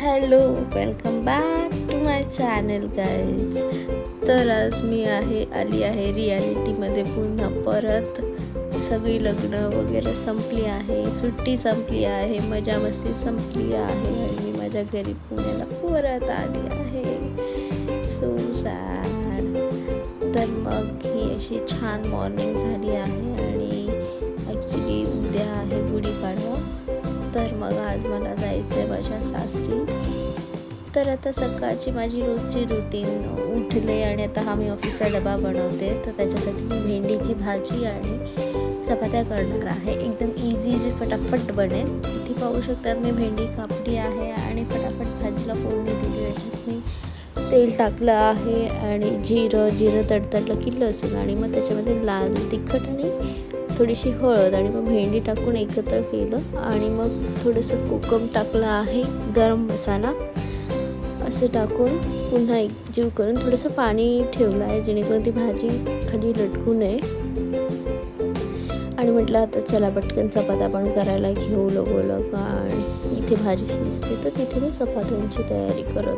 Hello, welcome back to my channel guys. तर आज मी आली आहे रियालिटीमध्ये पुन्हा परत. सगळी लग्न वगैरे संपली आहे, सुट्टी संपली आहे, मजा मस्ती संपली आहे आणि मी माझ्या घरी पुण्याला परत आली आहे. So sad. तर मग ही अशी छान मॉर्निंग झाली आहे आणि ॲक्च्युली उद्या आहे गुढीपाडवा. तर मग आज मला जायचं आहे माझ्या सासरी. तर आता सकाळची माझी रोजची रुटीन उठले आणि आता हा मी ऑफिसचा डबा बनवते. तर त्याच्यासाठी मी भेंडीची भाजी आणि चपात्या करणार आहे. एकदम इझी फटाफट बनेल. इथे पाहू शकतात मी भेंडी कापली आहे आणि फटाफट भाजीला फोडणी दिली. त्याच्यात मी तेल टाकलं आहे आणि जिरं तडतडलं की लसूण आणि मग त्याच्यामध्ये लाल तिखट आणि थोडीशी हळद आणि मग भेंडी टाकून एकत्र केलं आणि मग थोडंसं कोकम टाकलं आहे, गरम मसाला असं टाकून पुन्हा एकजीव करून थोडंसं पाणी ठेवलं आहे जेणेकरून ती भाजी खाली लटकू नये. आणि म्हटलं आता चला पटकन चपात्या पण करायला घेऊ लगोलग. आणि इथे भाजी शिजते तर तिथे मी चपात्यांची तयारी करत